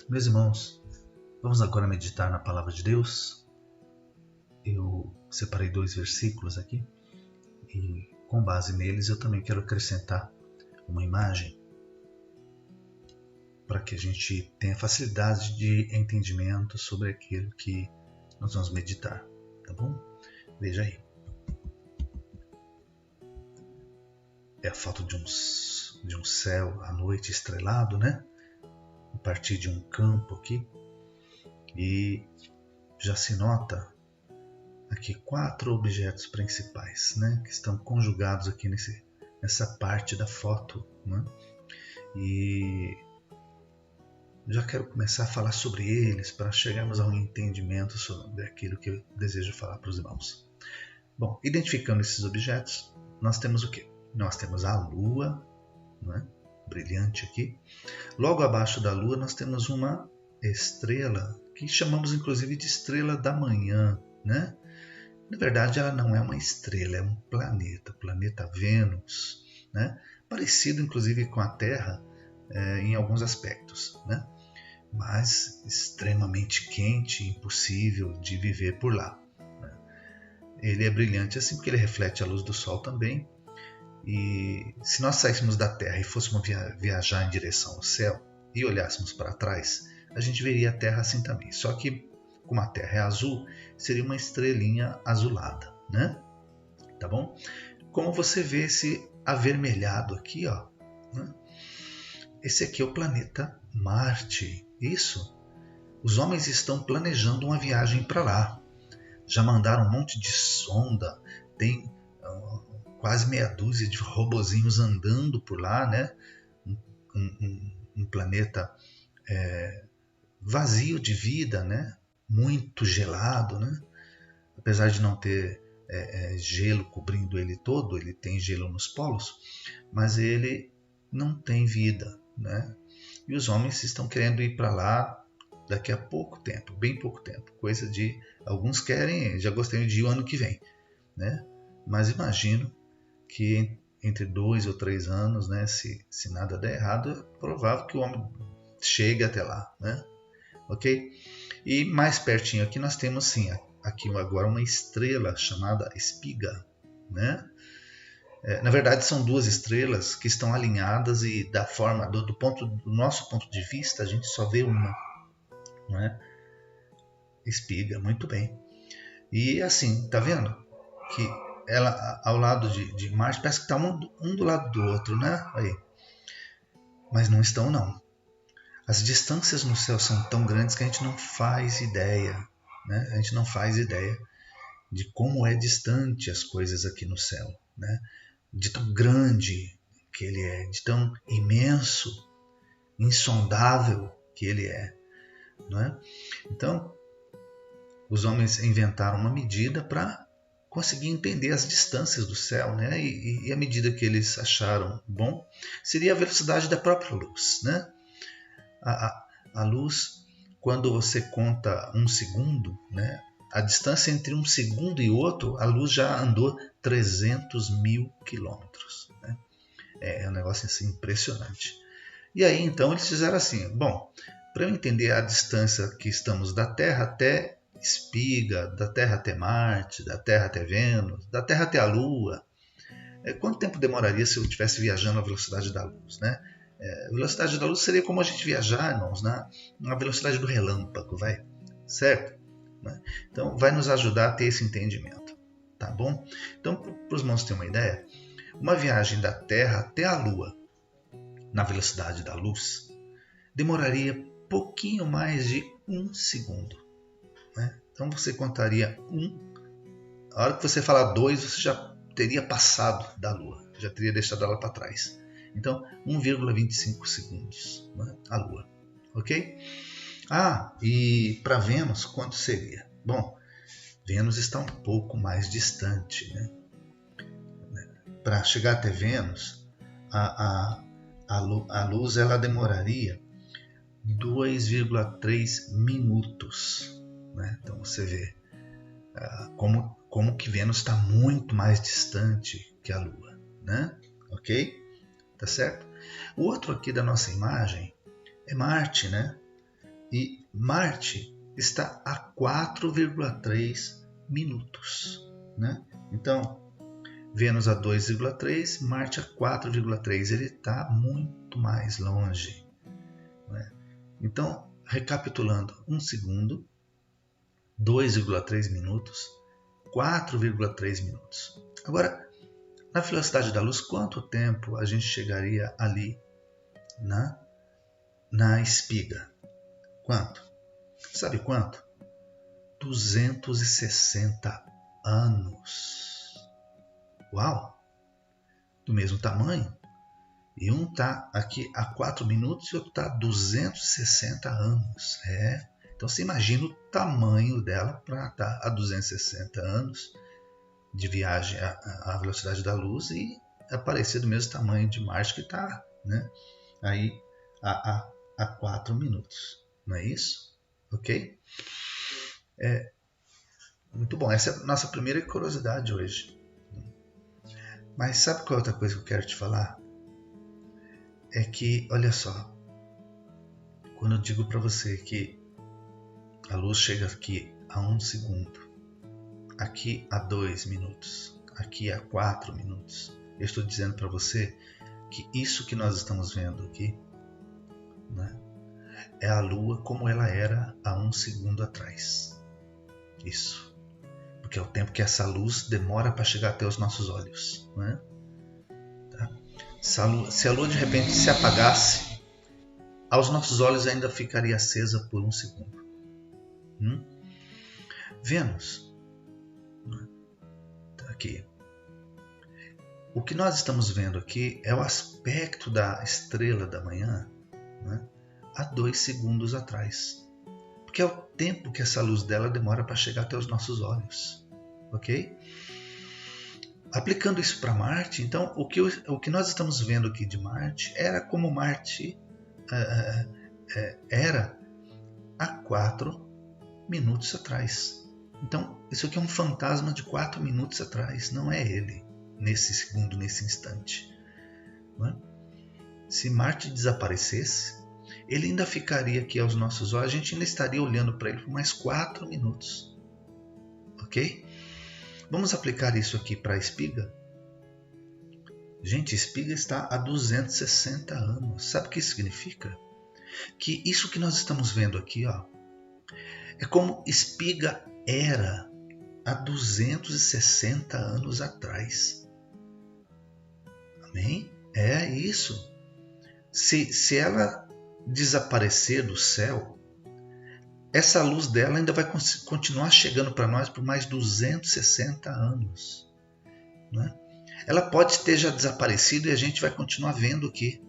Meus irmãos, vamos agora meditar na Palavra de Deus. Eu separei 2 versículos aqui e com base neles eu também quero acrescentar uma imagem para que a gente tenha facilidade de entendimento sobre aquilo que nós vamos meditar, tá bom? Veja aí. É a foto de um céu à noite estrelado, né? A partir de um campo aqui. E já se nota aqui 4 objetos principais, né? Que estão conjugados aqui nessa parte da foto, né? E já quero começar a falar sobre eles para chegarmos a um entendimento sobre aquilo que eu desejo falar para os irmãos. Bom, identificando esses objetos, nós temos o quê? Nós temos a Lua, né? Brilhante aqui. Logo abaixo da Lua nós temos uma estrela que chamamos inclusive de estrela da manhã, né? Na verdade ela não é uma estrela, é um planeta, o planeta Vênus, né? Parecido inclusive com a Terra em alguns aspectos, né? Mas extremamente quente, impossível de viver por lá, né? Ele é brilhante assim porque ele reflete a luz do Sol também. E se nós saíssemos da Terra e fôssemos viajar em direção ao céu e olhássemos para trás, a gente veria a Terra assim também. Só que, como a Terra é azul, seria uma estrelinha azulada, né? Tá bom? Como você vê esse avermelhado aqui, ó, né? Esse aqui é o planeta Marte. Isso. Os homens estão planejando uma viagem para lá. Já mandaram um monte de sonda, tem quase meia dúzia de robozinhos andando por lá, né? Um planeta vazio de vida, né? Muito gelado, né? Apesar de não ter gelo cobrindo ele todo, ele tem gelo nos polos, mas ele não tem vida, né? E os homens estão querendo ir para lá daqui a pouco tempo, bem pouco tempo, coisa de alguns querem, já gostariam de ir o ano que vem, né? Mas imagino que entre 2 ou 3 anos, né, se nada der errado, é provável que o homem chegue até lá, né? Ok? E mais pertinho aqui nós temos sim, aqui agora uma estrela chamada Espiga, né? Na verdade são 2 estrelas que estão alinhadas e da forma do nosso ponto de vista a gente só vê uma, né? Espiga, muito bem. E assim, tá vendo que ela ao lado de Marte parece que está um do lado do outro, né? Aí. Mas não estão, não. As distâncias no céu são tão grandes que a gente não faz ideia, né? A gente não faz ideia de como é distante as coisas aqui no céu, né? De tão grande que ele é, de tão imenso, insondável que ele é, não é? Então, os homens inventaram uma medida para conseguir entender as distâncias do céu, né? E a medida que eles acharam bom seria a velocidade da própria luz, né? A luz, quando você conta 1 segundo, né? A distância entre um segundo e outro, a luz já andou 300.000 quilômetros, né? É um negócio assim, impressionante. E aí então eles fizeram assim, bom, para eu entender a distância que estamos da Terra até Espiga, da Terra até Marte, da Terra até Vênus, da Terra até a Lua. Quanto tempo demoraria se eu estivesse viajando à velocidade da luz, né? A velocidade da luz seria como a gente viajar, irmãos, na velocidade do relâmpago, vai? Certo? Então, vai nos ajudar a ter esse entendimento, tá bom? Então, para os irmãos terem uma ideia, uma viagem da Terra até a Lua, na velocidade da luz, demoraria pouquinho mais de 1 segundo. Né? Então você contaria 1. A hora que você falar 2, você já teria passado da Lua, já teria deixado ela para trás. Então 1,25 segundos, né? A Lua, ok? E para Vênus quanto seria? Bom, Vênus está um pouco mais distante, né? Para chegar até Vênus, a luz ela demoraria 2,3 minutos. Né? Então você vê como que Vênus está muito mais distante que a Lua, né? Ok? Tá certo? O outro aqui da nossa imagem é Marte, né? E Marte está a 4,3 minutos. Né? Então, Vênus a 2,3, Marte a 4,3. Ele está muito mais longe. Né? Então, recapitulando, 1 segundo, 2,3 minutos, 4,3 minutos. Agora, na velocidade da luz, quanto tempo a gente chegaria ali na espiga? Quanto? Sabe quanto? 260 anos. Uau! Do mesmo tamanho. E um está aqui a 4 minutos e outro está a 260 anos. Então você imagina o tamanho dela para estar a 260 anos de viagem à velocidade da luz e aparecer do mesmo tamanho de Marte que está, né, aí a 4 minutos. Não é isso? Ok? Muito bom. Essa é a nossa primeira curiosidade hoje. Mas sabe qual é outra coisa que eu quero te falar? É que, olha só, quando eu digo para você que a luz chega aqui a 1 segundo, aqui a 2 minutos, aqui a 4 minutos, eu estou dizendo para você que isso que nós estamos vendo aqui, né, é a Lua como ela era há 1 segundo atrás. Isso. Porque é o tempo que essa luz demora para chegar até os nossos olhos. Né? Tá? Se a Lua de repente se apagasse, aos nossos olhos ainda ficaria acesa por 1 segundo. Vênus. Tá aqui. O que nós estamos vendo aqui é o aspecto da estrela da manhã, né, há 2 segundos atrás. Porque é o tempo que essa luz dela demora para chegar até os nossos olhos. Ok? Aplicando isso para Marte, então o que nós estamos vendo aqui de Marte era como Marte era há 4 minutos atrás. Então, isso aqui é um fantasma de 4 minutos atrás, não é ele, nesse segundo, nesse instante. Não é? Se Marte desaparecesse, ele ainda ficaria aqui aos nossos olhos, a gente ainda estaria olhando para ele por mais 4 minutos. Ok? Vamos aplicar isso aqui para a espiga? Gente, a espiga está a 260 anos. Sabe o que isso significa? Que isso que nós estamos vendo aqui, ó, é como espiga era há 260 anos atrás. Amém? É isso. Se ela desaparecer do céu, essa luz dela ainda vai continuar chegando para nós por mais 260 anos. Né? Ela pode ter já desaparecido e a gente vai continuar vendo aqui.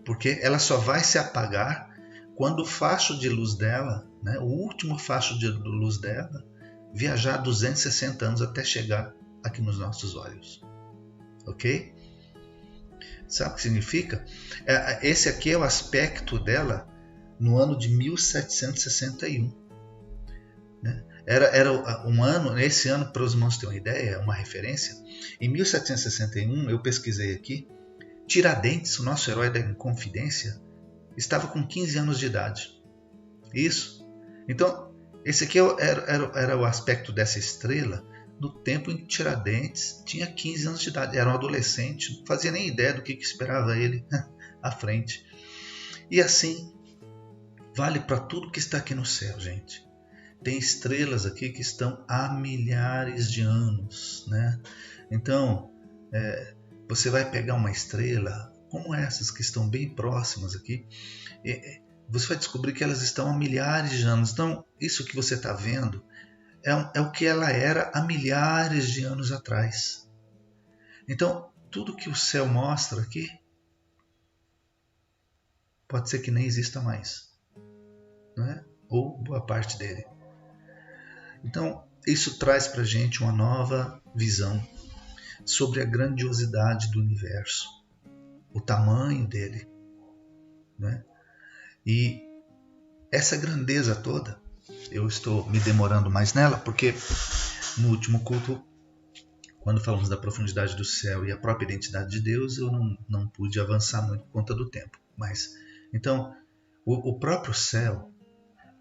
Porque ela só vai se apagar quando o facho de luz dela, né, o último facho de luz dela, viajar 260 anos até chegar aqui nos nossos olhos. Ok? Sabe o que significa? Esse aqui é o aspecto dela no ano de 1761. Né? Era um ano, esse ano, para os irmãos terem uma ideia, uma referência, em 1761, eu pesquisei aqui, Tiradentes, o nosso herói da Inconfidência, estava com 15 anos de idade. Isso. Então, esse aqui era o aspecto dessa estrela no tempo em que Tiradentes tinha 15 anos de idade. Era um adolescente, não fazia nem ideia do que esperava ele à frente. E assim, vale para tudo que está aqui no céu, gente. Tem estrelas aqui que estão há milhares de anos. Né? Então, você vai pegar uma estrela como essas que estão bem próximas aqui, você vai descobrir que elas estão há milhares de anos. Então, isso que você está vendo é o que ela era há milhares de anos atrás. Então, tudo que o céu mostra aqui pode ser que nem exista mais, não é? Ou boa parte dele. Então, isso traz para a gente uma nova visão sobre a grandiosidade do universo, o tamanho dele, né? E essa grandeza toda, eu estou me demorando mais nela, porque no último culto, quando falamos da profundidade do céu e a própria identidade de Deus, eu não pude avançar muito por conta do tempo. Mas, então, o próprio céu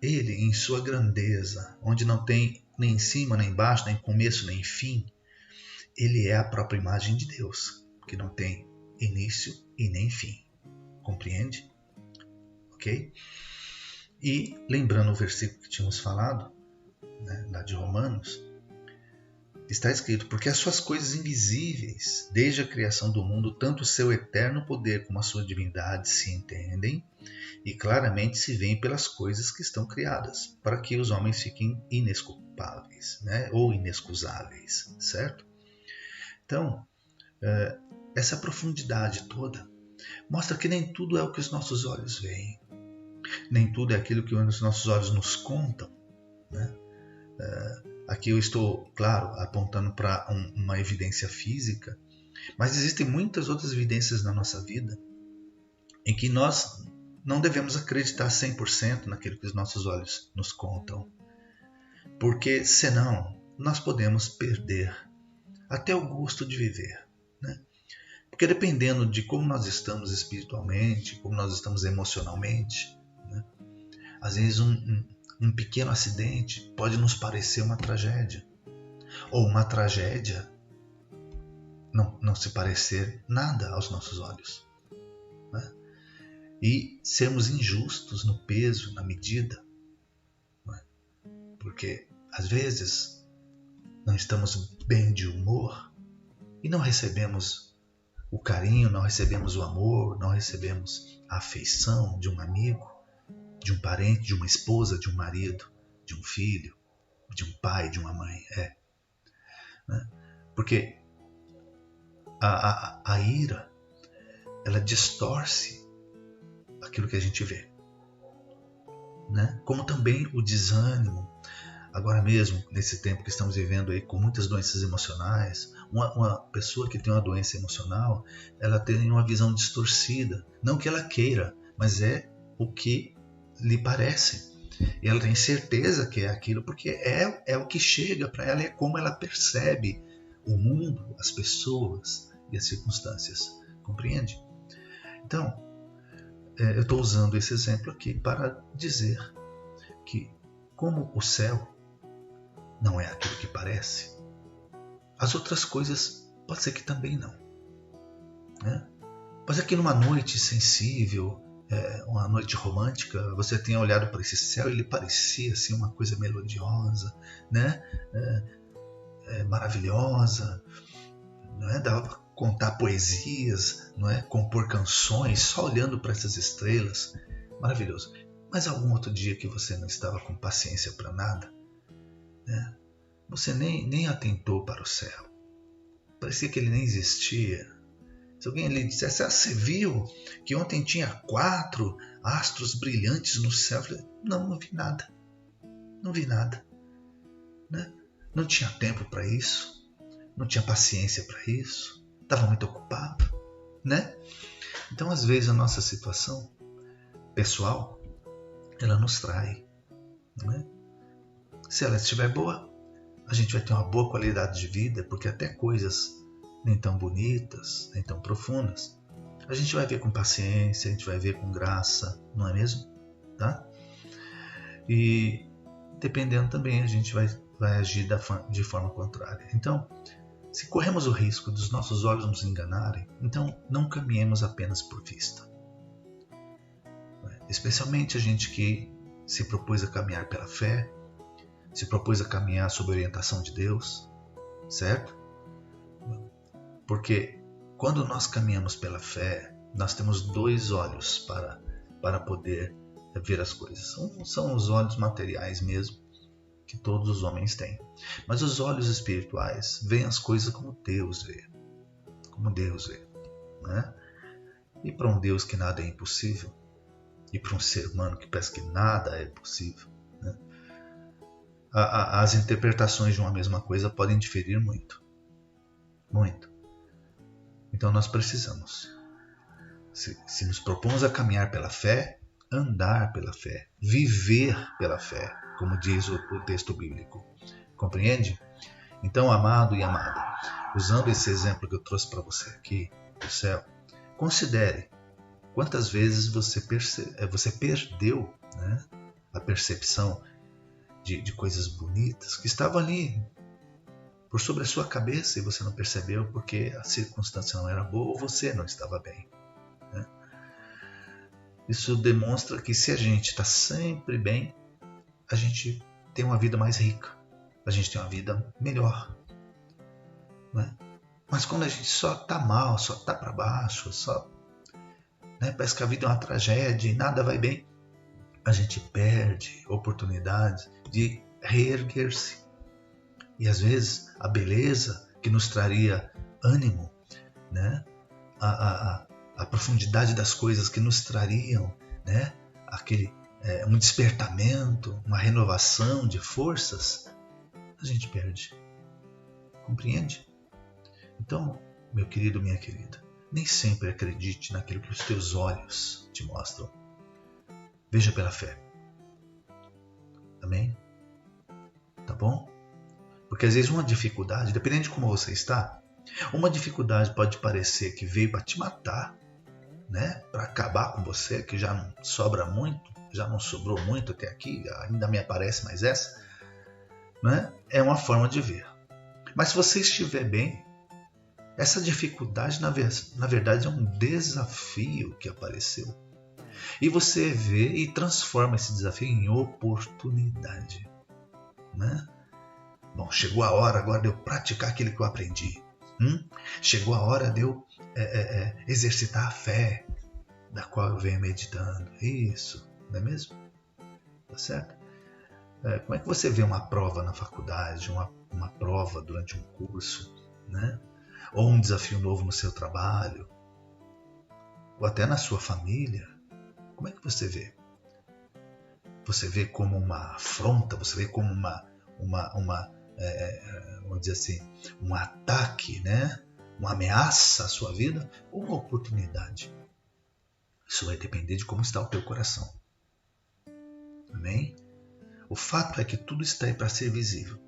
Ele, em sua grandeza, onde não tem nem em cima, nem embaixo, nem começo, nem fim, ele é a própria imagem de Deus, que não tem início e nem fim. Compreende? Ok? E lembrando o versículo que tínhamos falado, né, lá de Romanos, está escrito: porque as suas coisas invisíveis, desde a criação do mundo, tanto o seu eterno poder como a sua divindade se entendem e claramente se veem pelas coisas que estão criadas, para que os homens fiquem inesculpáveis, né, ou inexcusáveis, certo? Então, essa profundidade toda mostra que nem tudo é o que os nossos olhos veem, nem tudo é aquilo que os nossos olhos nos contam, né? Aqui eu estou, claro, apontando para uma evidência física, mas existem muitas outras evidências na nossa vida em que nós não devemos acreditar 100% naquilo que os nossos olhos nos contam, porque senão nós podemos perder até o gosto de viver, né? Porque dependendo de como nós estamos espiritualmente, como nós estamos emocionalmente, né? Às vezes um pequeno acidente pode nos parecer uma tragédia, ou uma tragédia não se parecer nada aos nossos olhos, né? E sermos injustos no peso, na medida, né? Porque às vezes não estamos bem de humor e não recebemos o carinho, não recebemos o amor, não recebemos a afeição de um amigo, de um parente, de uma esposa, de um marido, de um filho, de um pai, de uma mãe. Né? Porque a ira, ela distorce aquilo que a gente vê, né? Como também o desânimo. Agora mesmo, nesse tempo que estamos vivendo aí, com muitas doenças emocionais, uma pessoa que tem uma doença emocional, ela tem uma visão distorcida. Não que ela queira, mas é o que lhe parece. E ela tem certeza que é aquilo, porque é o que chega para ela, é como ela percebe o mundo, as pessoas e as circunstâncias. Compreende? Então, eu estou usando esse exemplo aqui para dizer que, como o céu não é aquilo que parece, as outras coisas pode ser que também não, né? Pode ser que numa noite sensível, uma noite romântica, você tenha olhado para esse céu e ele parecia assim, uma coisa melodiosa, né? Maravilhosa, né? Dava para contar poesias, não é? Compor canções só olhando para essas estrelas, maravilhoso. Mas algum outro dia que você não estava com paciência para nada, né? Você nem atentou para o céu, parecia que ele nem existia. Se alguém lhe dissesse: você viu que ontem tinha 4 astros brilhantes no céu? Eu falei: não vi nada. Não vi nada, né? Não tinha tempo para isso, não tinha paciência para isso, estava muito ocupado, né? Então, às vezes, a nossa situação pessoal, ela nos trai, né? Se ela estiver boa, a gente vai ter uma boa qualidade de vida, porque até coisas nem tão bonitas, nem tão profundas, a gente vai ver com paciência, a gente vai ver com graça, não é mesmo? Tá? E dependendo também, a gente vai agir de forma contrária. Então, se corremos o risco dos nossos olhos nos enganarem, então não caminhemos apenas por vista. Especialmente a gente que se propôs a caminhar pela fé, se propôs a caminhar sob a orientação de Deus, certo? Porque quando nós caminhamos pela fé, nós temos 2 olhos para poder ver as coisas. São os olhos materiais mesmo, que todos os homens têm. Mas os olhos espirituais veem as coisas como Deus vê. Como Deus vê, né? E para um Deus que nada é impossível, e para um ser humano que pensa que nada é possível, né? As interpretações de uma mesma coisa podem diferir muito. Muito. Então nós precisamos, se nos propomos a caminhar pela fé, andar pela fé, viver pela fé, como diz o texto bíblico. Compreende? Então, amado e amada, usando esse exemplo que eu trouxe para você aqui do céu, considere quantas vezes você perdeu, né, a percepção de coisas bonitas que estavam ali por sobre a sua cabeça e você não percebeu porque a circunstância não era boa ou você não estava bem. Né? Isso demonstra que se a gente está sempre bem, a gente tem uma vida mais rica, a gente tem uma vida melhor. Né? Mas quando a gente só está mal, só está para baixo, parece que a vida é uma tragédia e nada vai bem, a gente perde oportunidades de reerguer-se. E às vezes a beleza que nos traria ânimo, né? a profundidade das coisas que nos trariam, né? Um despertamento, uma renovação de forças, a gente perde. Compreende? Então, meu querido, minha querida, nem sempre acredite naquilo que os teus olhos te mostram. Veja pela fé. Amém? Tá bom? Porque às vezes uma dificuldade, dependendo de como você está, uma dificuldade pode parecer que veio para te matar, né? Para acabar com você, que já não sobra muito, já não sobrou muito até aqui, ainda me aparece mais essa, né? É uma forma de ver. Mas se você estiver bem, essa dificuldade na verdade é um desafio que apareceu. E você vê e transforma esse desafio em oportunidade, né? Bom, chegou a hora agora de eu praticar aquilo que eu aprendi. Chegou a hora de eu exercitar a fé da qual eu venho meditando. Isso, não é mesmo? Tá certo? Como é que você vê uma prova na faculdade, uma prova durante um curso, né? Ou um desafio novo no seu trabalho, ou até na sua família? Como é que você vê? Você vê como uma afronta? Você vê como vamos dizer assim, um ataque, né? Uma ameaça à sua vida ou uma oportunidade? Isso vai depender de como está o teu coração. Amém? O fato é que tudo está aí para ser visível.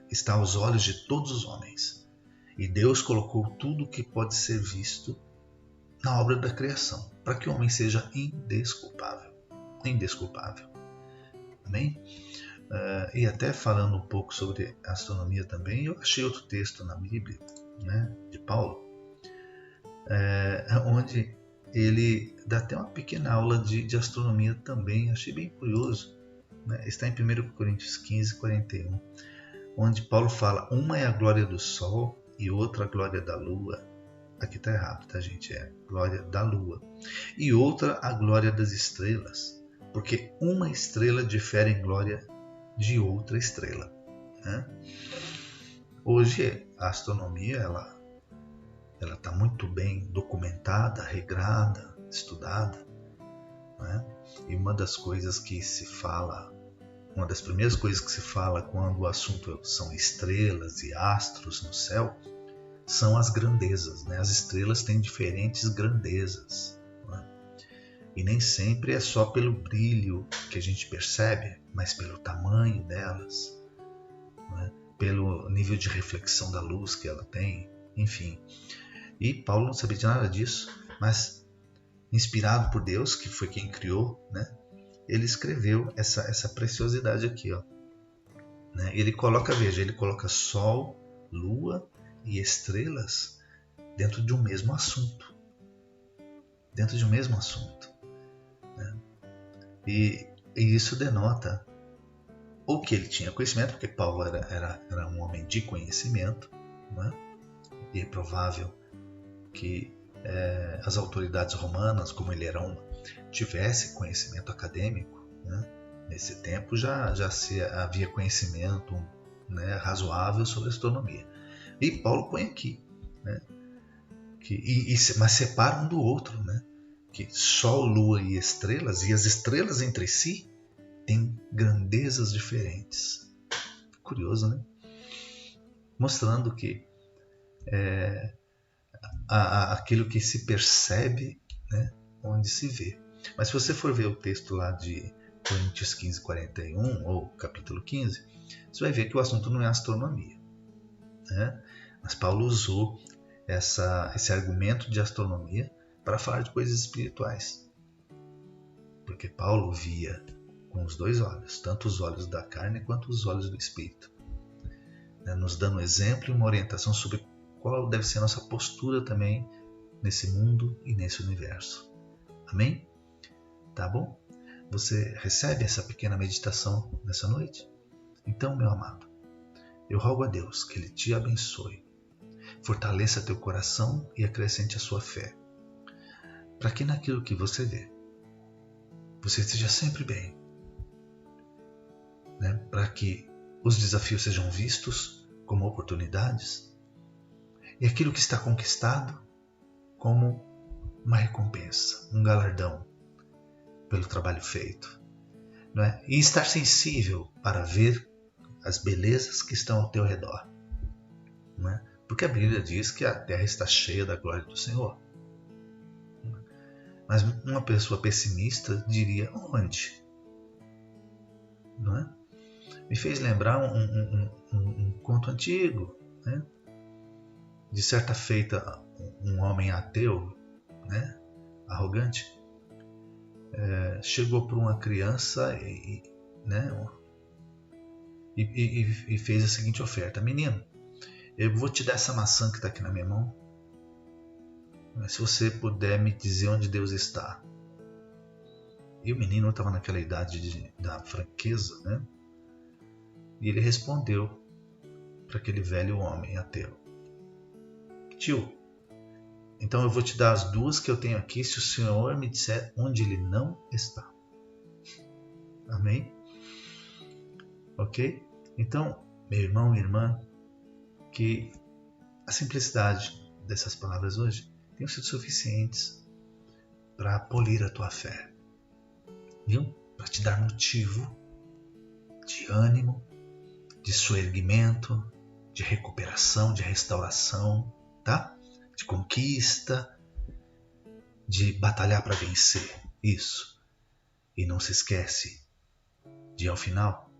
Está aos olhos de todos os homens. E Deus colocou tudo que pode ser visto na obra da criação, para que o homem seja indesculpável. Indesculpável. Amém? E até falando um pouco sobre astronomia também, eu achei outro texto na Bíblia, né, de Paulo, onde ele dá até uma pequena aula de astronomia também, achei bem curioso. Né? Está em 1 Coríntios 15, 41, onde Paulo fala, uma é a glória do sol e outra a glória da lua. Aqui está errado, tá, gente? É glória da lua. E outra a glória das estrelas, porque uma estrela difere em glória de outra estrela. Né? Hoje a astronomia ela está muito bem documentada, regrada, estudada. Né? E uma das coisas que se fala, uma das primeiras coisas que se fala quando o assunto são estrelas e astros no céu, são as grandezas. Né? As estrelas têm diferentes grandezas. Né? E nem sempre é só pelo brilho que a gente percebe, mas pelo tamanho delas, né? Pelo nível de reflexão da luz que ela tem, enfim. E Paulo não sabia de nada disso, mas inspirado por Deus, que foi quem criou, né? Ele escreveu essa preciosidade aqui. Ó, né? Ele coloca sol, lua e estrelas dentro de um mesmo assunto. Dentro de um mesmo assunto. Né? E isso denota ou que ele tinha conhecimento, porque Paulo era um homem de conhecimento, né? E é provável que as autoridades romanas, como ele era tivesse conhecimento acadêmico. Né? Nesse tempo já havia conhecimento, né, razoável sobre astronomia. E Paulo põe aqui, né, mas separa um do outro, né, que Sol, Lua e estrelas, e as estrelas entre si têm grandezas diferentes. Curioso, né? Mostrando que aquilo que se percebe, né, onde se vê. Mas se você for ver o texto lá de Coríntios 15, 41, ou capítulo 15, você vai ver que o assunto não é astronomia. Né? Mas Paulo usou esse argumento de astronomia para falar de coisas espirituais. Porque Paulo via com os dois olhos, tanto os olhos da carne quanto os olhos do Espírito, né? Nos dando um exemplo e uma orientação sobre qual deve ser a nossa postura também nesse mundo e nesse universo. Amém? Tá bom? Você recebe essa pequena meditação nessa noite? Então, meu amado, eu rogo a Deus que Ele te abençoe, fortaleça teu coração e acrescente a sua fé, para que naquilo que você vê, você esteja sempre bem, né? Para que os desafios sejam vistos como oportunidades e aquilo que está conquistado como uma recompensa, um galardão pelo trabalho feito, não é? E estar sensível para ver as belezas que estão ao teu redor, não é? Porque a Bíblia diz que a terra está cheia da glória do Senhor. Mas uma pessoa pessimista diria: onde? Não é? Me fez lembrar um conto antigo, né? De certa feita, um homem ateu, né? Arrogante, chegou para uma criança e fez a seguinte oferta: menino, eu vou te dar essa maçã que está aqui na minha mão, mas se você puder me dizer onde Deus está. E o menino estava naquela idade da franqueza, né? E ele respondeu para aquele velho homem ateu: tio, então eu vou te dar as duas que eu tenho aqui se o Senhor me disser onde ele não está. Amém? Ok? Então, meu irmão e irmã, que a simplicidade dessas palavras hoje tenham sido suficientes para polir a tua fé, viu? Para te dar motivo de ânimo, de soerguimento, de recuperação, de restauração, tá? De conquista, de batalhar para vencer. Isso. E não se esquece de, ao final,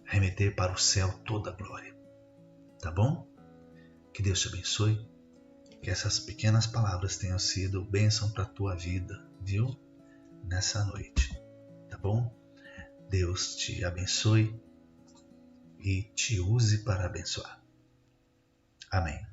remeter para o céu toda a glória. Tá bom? Que Deus te abençoe. Que essas pequenas palavras tenham sido bênção para a tua vida, viu? Nessa noite. Tá bom? Deus te abençoe e te use para abençoar. Amém.